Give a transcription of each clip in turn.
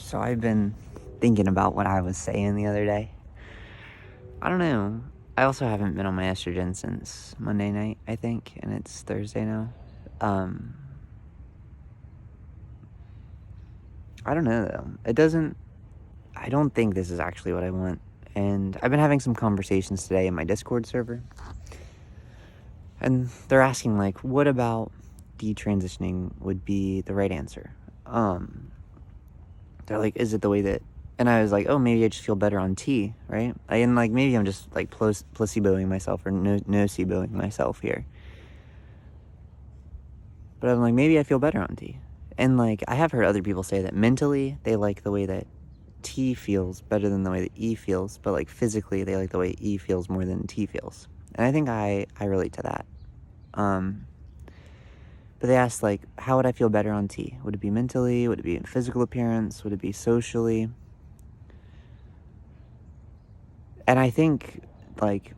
So I've been thinking about what I was saying the other day. I don't know. I also haven't been on my estrogen since Monday night, I think, and it's Thursday now. I don't know though. I don't think this is actually what I want. And I've been having some conversations today in my Discord server. And they're asking like, what about detransitioning would be the right answer? They're like, is it the way that... And I was like, oh, maybe I just feel better on T, right? And like, maybe I'm just like placeboing myself or noceboing myself here. But I'm like, maybe I feel better on T. And like, I have heard other people say that mentally they like the way that T feels better than the way that E feels, but like physically they like the way E feels more than T feels. And I think I relate to that. But they asked like, how would I feel better on T? Would it be mentally? Would it be in physical appearance? Would it be socially? And I think like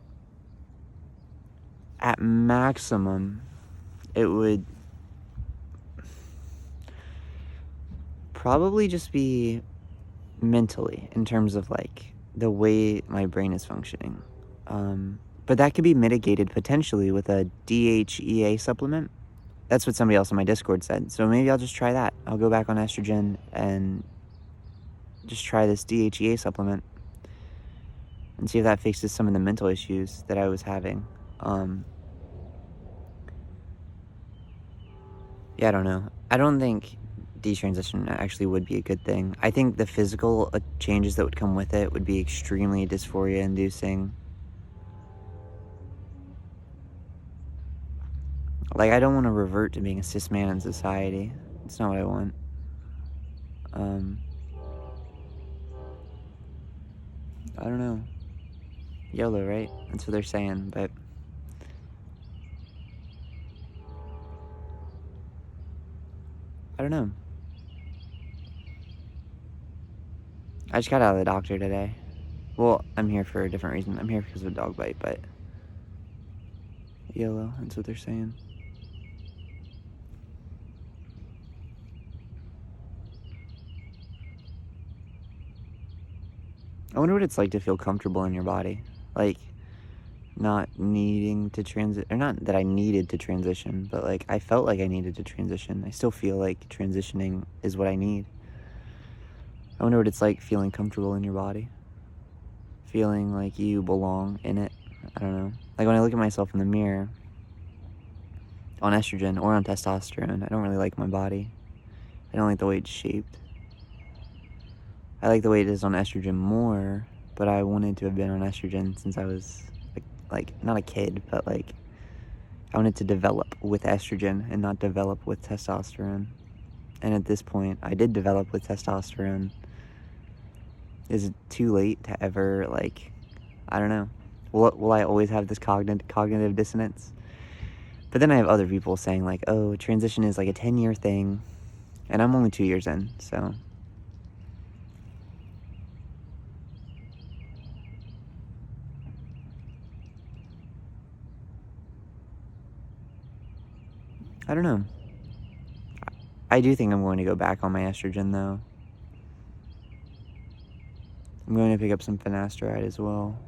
at maximum it would probably just be mentally in terms of like the way my brain is functioning. But that could be mitigated potentially with a DHEA supplement. That's what somebody else on my Discord said. So maybe I'll just try that. I'll go back on estrogen and just try this DHEA supplement and see if that fixes some of the mental issues that I was having. Yeah, I don't know. I don't think detransition actually would be a good thing. I think the physical changes that would come with it would be extremely dysphoria-inducing. Like, I don't want to revert to being a cis man in society. It's not what I want. I don't know. YOLO, right? That's what they're saying, but... I don't know. I just got out of the doctor today. Well, I'm here for a different reason. I'm here because of a dog bite, but... YOLO, that's what they're saying. I wonder what it's like to feel comfortable in your body. Like, not needing to transit, or not that I needed to transition, but like I felt like I needed to transition. I still feel like transitioning is what I need. I wonder what it's like feeling comfortable in your body, feeling like you belong in it. I don't know. Like when I look at myself in the mirror on estrogen or on testosterone, I don't really like my body. I don't like the way it's shaped. I like the way it is on estrogen more, but I wanted to have been on estrogen since I was like not a kid, but like I wanted to develop with estrogen and not develop with testosterone. And at this point, I did develop with testosterone. Is it too late to ever, like, I don't know. Will I always have this cognitive dissonance? But then I have other people saying, like, oh, transition is like a 10-year thing. And I'm only 2 years in, so... I don't know. I do think I'm going to go back on my estrogen, though. I'm going to pick up some finasteride as well.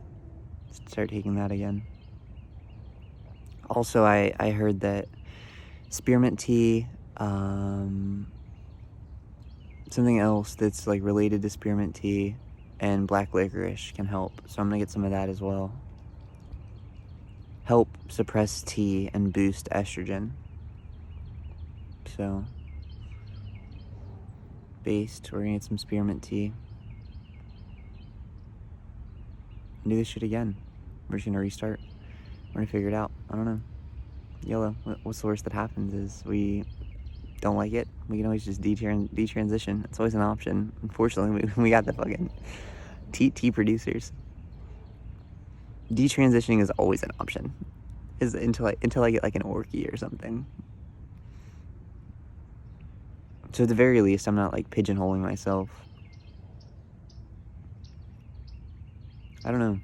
Start taking that again. Also, I heard that spearmint tea, something else that's like related to spearmint tea, and black licorice can help. So I'm gonna get some of that as well. Help suppress T and boost estrogen. So, based, we're gonna get some spearmint tea. And do this shit again. We're just gonna restart. We're gonna figure it out. I don't know. YOLO. What's the worst that happens is we don't like it. We can always just detransition. It's always an option. Unfortunately, we got the fucking tea producers. Detransitioning is always an option. Is until I get like an orky or something. So at the very least, I'm not like pigeonholing myself. I don't know.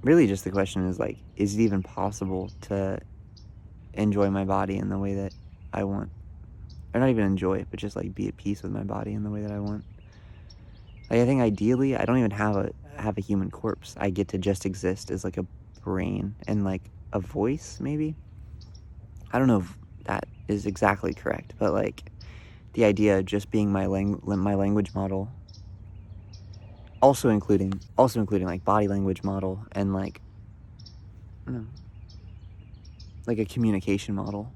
Really, just the question is like, is it even possible to enjoy my body in the way that I want? or not even enjoy it, but just like be at peace with my body in the way that I want. Like, I think ideally, I don't even have a human corpse. I get to just exist as like a brain and like a voice, maybe. I don't know if that is exactly correct, but like the idea of just being my language model, also including like body language model and like, I don't know, like a communication model,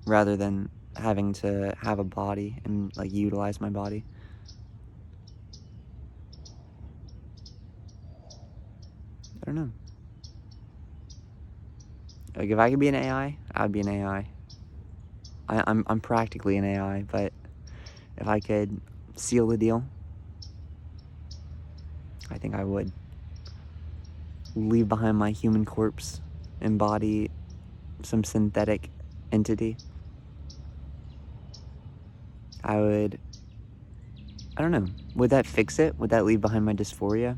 rather than having to have a body and like utilize my body. I don't know. Like, if I could be an AI, I would be an AI. I'm practically an AI, but if I could seal the deal, I think I would leave behind my human corpse, embody some synthetic entity. I don't know, would that fix it? Would that leave behind my dysphoria?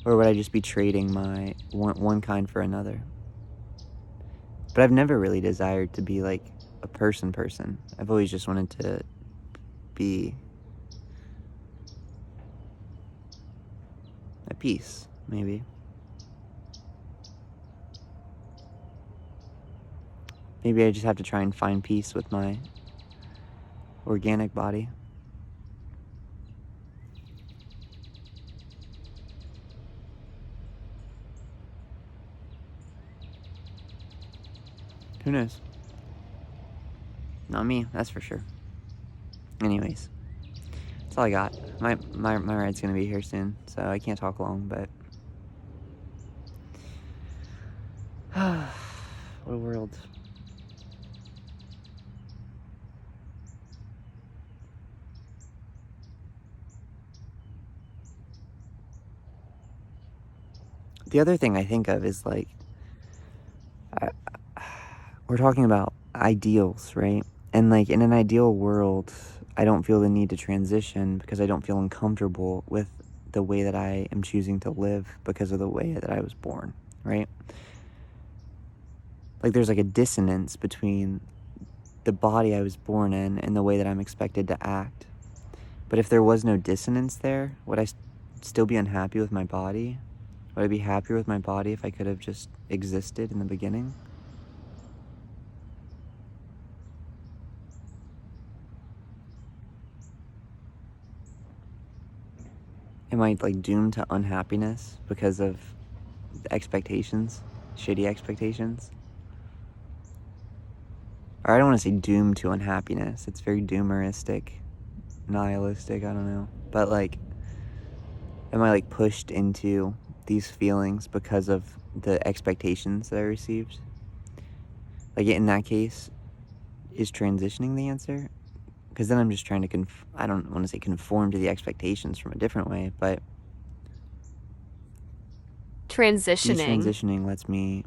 Or would I just be trading my one kind for another? But I've never really desired to be like a person. I've always just wanted to be at peace, maybe. Maybe I just have to try and find peace with my organic body. Who knows? Not me, that's for sure. Anyways, that's all I got. My ride's gonna be here soon, so I can't talk long, but what a world. The other thing I think of is like, I, we're talking about ideals, right? And like in an ideal world, I don't feel the need to transition because I don't feel uncomfortable with the way that I am choosing to live because of the way that I was born, right? Like, there's like a dissonance between the body I was born in and the way that I'm expected to act. But if there was no dissonance there, would I still be unhappy with my body? Would I be happier with my body if I could have just existed in the beginning? Am I like doomed to unhappiness because of the expectations, shitty expectations? Or I don't want to say doomed to unhappiness. It's very doomeristic, nihilistic, I don't know. But like, am I like pushed into these feelings because of the expectations that I received? Like, in that case, is transitioning the answer? Because then I'm just trying to I don't want to say conform to the expectations from a different way, but Transitioning. detransitioning lets me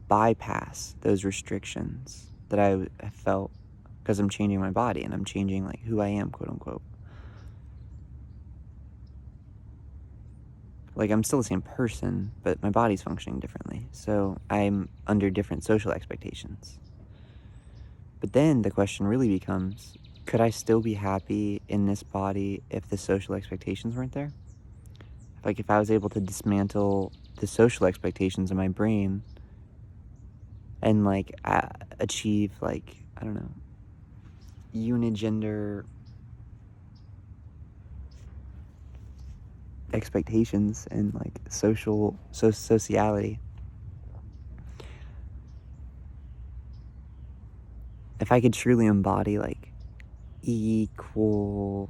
bypass those restrictions that I felt because I'm changing my body and I'm changing like who I am, quote unquote. Like, I'm still the same person, but my body's functioning differently. So I'm under different social expectations. But then the question really becomes, could I still be happy in this body if the social expectations weren't there? Like, if I was able to dismantle the social expectations in my brain and like achieve like, I don't know, unigender expectations and like sociality. If I could truly embody like equality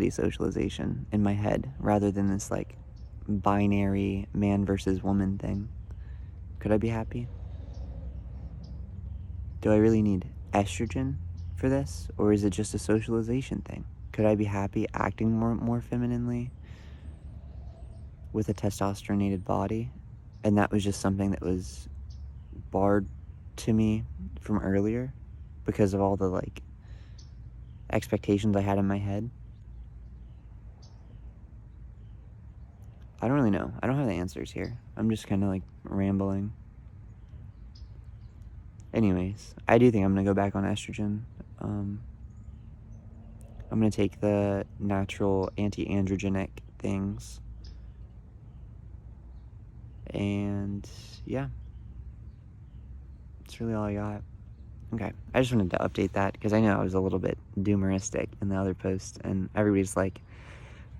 socialization in my head rather than this like binary man versus woman thing, could I be happy? Do I really need estrogen for this, or is it just a socialization thing? Could I be happy acting more femininely with a testosteronated body? And that was just something that was barred to me from earlier because of all the like expectations I had in my head. I don't really know. I don't have the answers here. I'm just kind of like rambling. Anyways, I do think I'm gonna go back on estrogen. I'm gonna take the natural anti-androgenic things. And yeah, that's really all I got. Okay, I just wanted to update that because I know I was a little bit doomeristic in the other post, and everybody's like,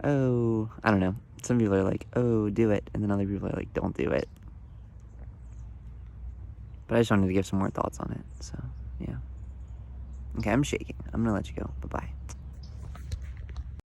oh, I don't know. Some people are like, oh, do it, and then other people are like, don't do it. But I just wanted to give some more thoughts on it, so yeah. Okay, I'm shaking. I'm gonna let you go. Bye-bye.